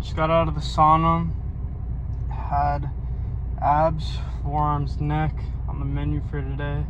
Just got out of the sauna. Had abs, forearms, neck on the menu for today.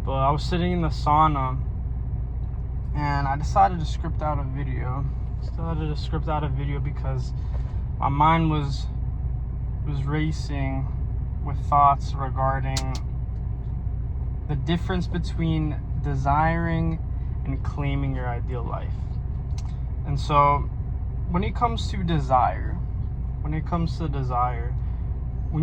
But I was sitting in the sauna and I decided to script out a video. Because my mind was racing with thoughts regarding the difference between desiring and claiming your ideal life. And so when it comes to desire, when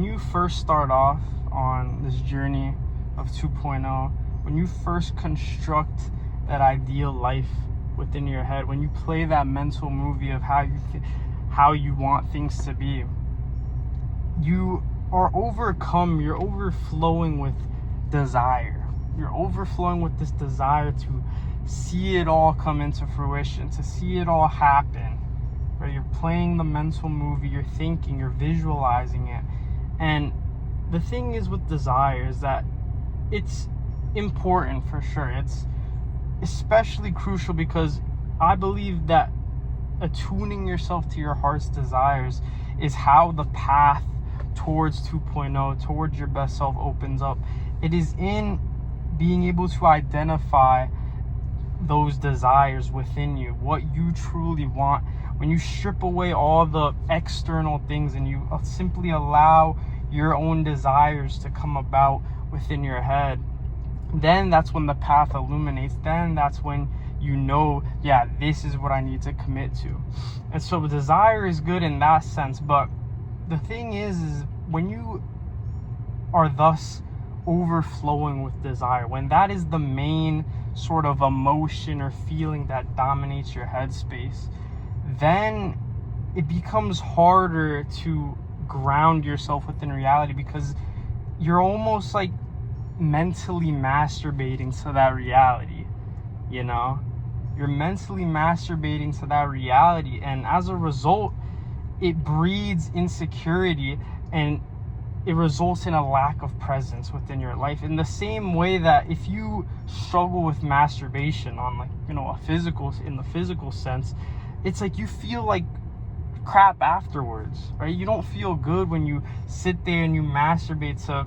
you first start off on this journey of 2.0, when you first construct that ideal life within your head, when you play that mental movie of how you want things to be, you're overflowing with desire. You're overflowing with this desire to see it all come into fruition, to see it all happen. Right? You're playing the mental movie, you're thinking, you're visualizing it. And the thing is with desire is that it's important for sure. It's especially crucial because I believe that attuning yourself to your heart's desires is how the path towards 2.0, towards your best self opens up. It is in being able to identify those desires within you, what you truly want. When you strip away all the external things and you simply allow your own desires to come about within your head, then that's when the path illuminates. Then that's when you know, yeah, this is what I need to commit to. And so desire is good in that sense. But the thing is when you are thus overflowing with desire, when that is the main sort of emotion or feeling that dominates your headspace, then it becomes harder to ground yourself within reality, because you're almost like mentally masturbating to that reality. You're mentally masturbating to that reality, and as a result it breeds insecurity and it results in a lack of presence within your life. In the same way that if you struggle with masturbation on in the physical sense, it's like you feel like crap afterwards, right? You don't feel good when you sit there and you masturbate to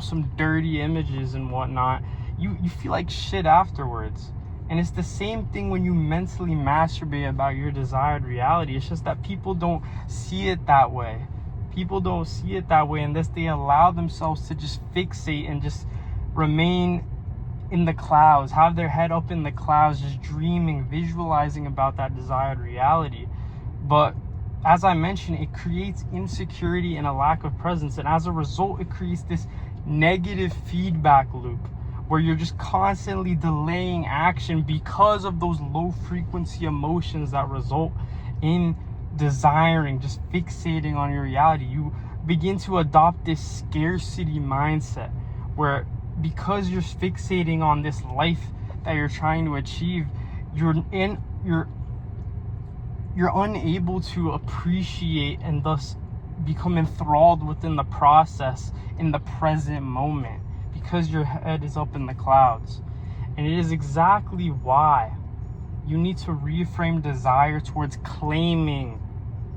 some dirty images and whatnot. You feel like shit afterwards. And it's the same thing when you mentally masturbate about your desired reality. It's just that people don't see it that way. And thus they allow themselves to just fixate and just remain in the clouds, have their head up in the clouds, just dreaming, visualizing about that desired reality. But as I mentioned, it creates insecurity and a lack of presence. And as a result, it creates this negative feedback loop where you're just constantly delaying action because of those low frequency emotions that result in desiring, just fixating on your reality. You begin to adopt this scarcity mindset where, because you're fixating on this life that you're trying to achieve, you're unable to appreciate and thus become enthralled within the process in the present moment, because your head is up in the clouds. And it is exactly why you need to reframe desire towards claiming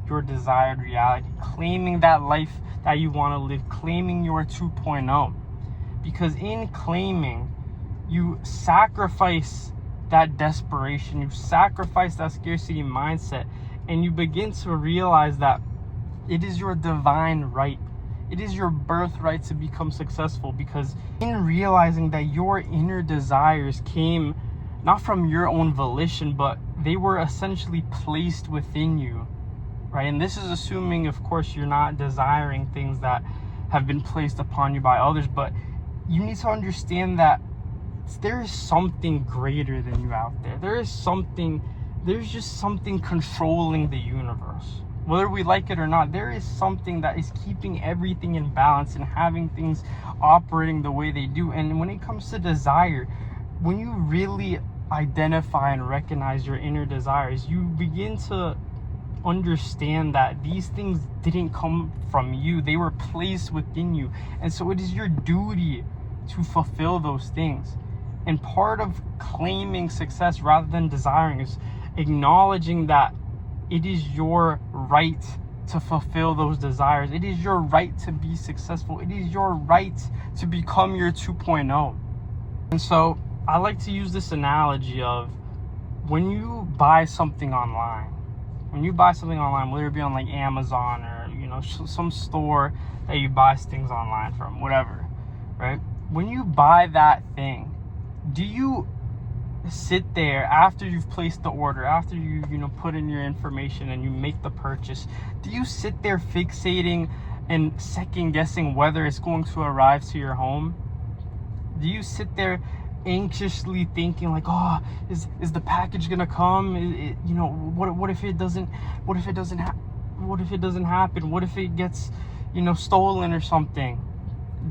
your desired reality, claiming that life that you want to live, claiming your 2.0. Because in claiming, you sacrifice that desperation, you sacrifice that scarcity mindset, and you begin to realize that it is your divine right. It is your birthright to become successful, because in realizing that your inner desires came not from your own volition, but they were essentially placed within you, right? And this is assuming, of course, you're not desiring things that have been placed upon you by others, but you need to understand that there is something greater than you out there. There's just something controlling the universe. Whether we like it or not, there is something that is keeping everything in balance and having things operating the way they do. And when it comes to desire, when you really identify and recognize your inner desires, you begin to understand that these things didn't come from you. They were placed within you. And so it is your duty to fulfill those things. And part of claiming success rather than desiring is acknowledging that it is your right to fulfill those desires. It is your right to be successful. It is your right to become your 2.0. And so I like to use this analogy of when you buy something online, whether it be on like Amazon or, some store that you buy things online from, whatever, right? When you buy that thing, do you sit there after you've placed the order, after you put in your information and you make the purchase? Do you sit there fixating and second guessing whether it's going to arrive to your home? Do you sit there anxiously thinking like, oh, is the package gonna come? What if it doesn't happen? What if it gets stolen or something?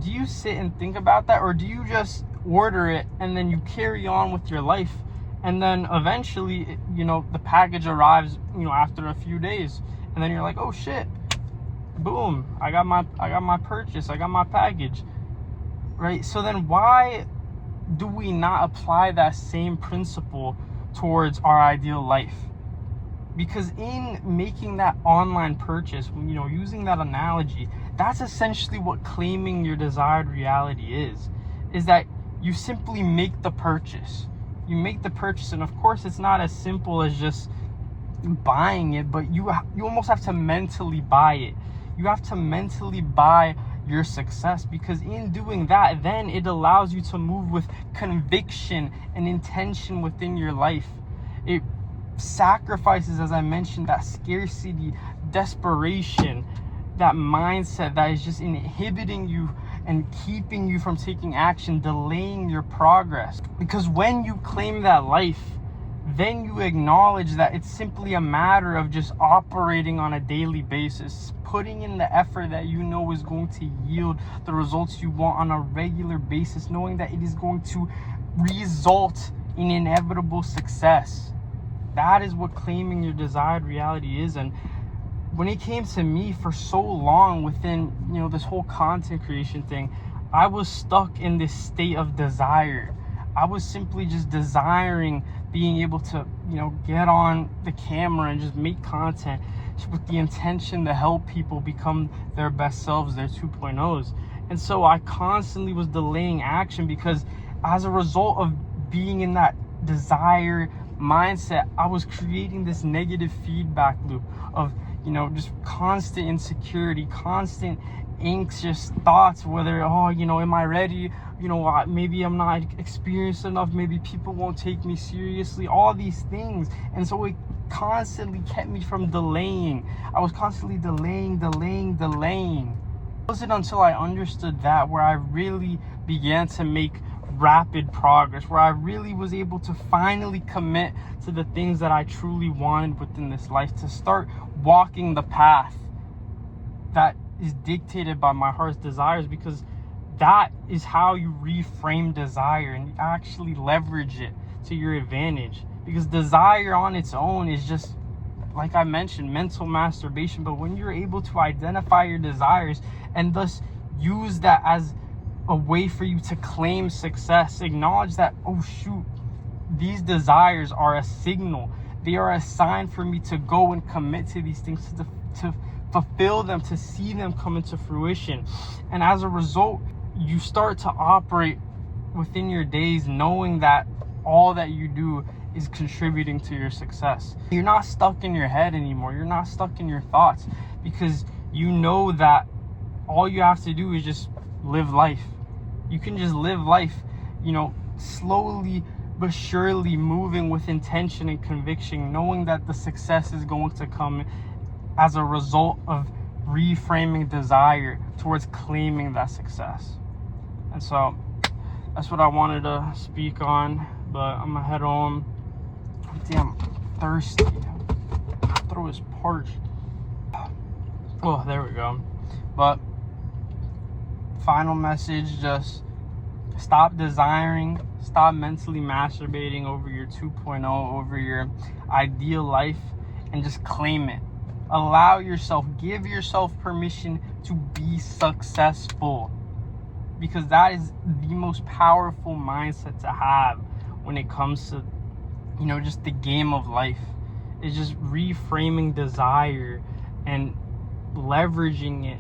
Do you sit and think about that, or do you just order it and then you carry on with your life, and then eventually the package arrives after a few days, and then you're like, oh shit, boom, I got my purchase, I got my package, right? So then why do we not apply that same principle towards our ideal life? Because in making that online purchase, using that analogy, that's essentially what claiming your desired reality is that you simply make the purchase. You make the purchase, and of course it's not as simple as just buying it, but you almost have to mentally buy it. You have to mentally buy your success, because in doing that, then it allows you to move with conviction and intention within your life. It sacrifices, as I mentioned, that scarcity, desperation, that mindset that is just inhibiting you and keeping you from taking action, delaying your progress. Because when you claim that life, then you acknowledge that it's simply a matter of just operating on a daily basis, putting in the effort that is going to yield the results you want on a regular basis, knowing that it is going to result in inevitable success. That is what claiming your desired reality is. And when it came to me, for so long within this whole content creation thing, I was stuck in this state of desire. I was simply just desiring being able to get on the camera and just make content with the intention to help people become their best selves, their 2.0s. And so I constantly was delaying action, because as a result of being in that desire mindset, I was creating this negative feedback loop of just constant insecurity, constant anxious thoughts, whether am I ready, maybe I'm not experienced enough, maybe people won't take me seriously, all these things. And so it constantly kept me from delaying. I was constantly delaying. It wasn't until I understood that where I really began to make rapid progress, where I really was able to finally commit to the things that I truly wanted within this life, to start walking the path that is dictated by my heart's desires, because that is how you reframe desire and you actually leverage it to your advantage. Because desire on its own is just, like I mentioned, mental masturbation. But when you're able to identify your desires and thus use that as a way for you to claim success, acknowledge that, oh shoot, these desires are a signal, they are a sign for me to go and commit to these things, to fulfill them, to see them come into fruition. And as a result, you start to operate within your days knowing that all that you do is contributing to your success. You're not stuck in your head anymore. You're not stuck in your thoughts, because you know that all you have to do is just live life. You can just live life, slowly but surely, moving with intention and conviction, knowing that the success is going to come as a result of reframing desire towards claiming that success. And so that's what I wanted to speak on, but I'm gonna head home. Damn, I'm thirsty. My throat is parched. Oh, there we go. But final message, just stop desiring, stop mentally masturbating over your 2.0, over your ideal life, and just claim it. Allow yourself, give yourself permission to be successful, because that is the most powerful mindset to have when it comes to just the game of life, It's just reframing desire and leveraging it,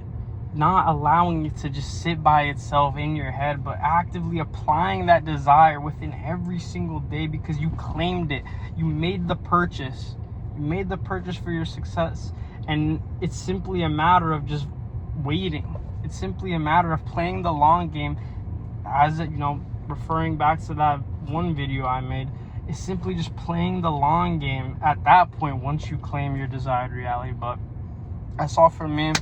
not allowing it to just sit by itself in your head, but actively applying that desire within every single day, because you claimed it. You made the purchase. You made the purchase for your success. And it's simply a matter of just waiting. It's simply a matter of playing the long game. As it, referring back to that one video I made, it's simply just playing the long game at that point once you claim your desired reality. But that's all for me.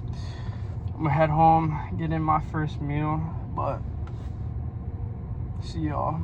I'm gonna head home, get in my first meal, but see y'all.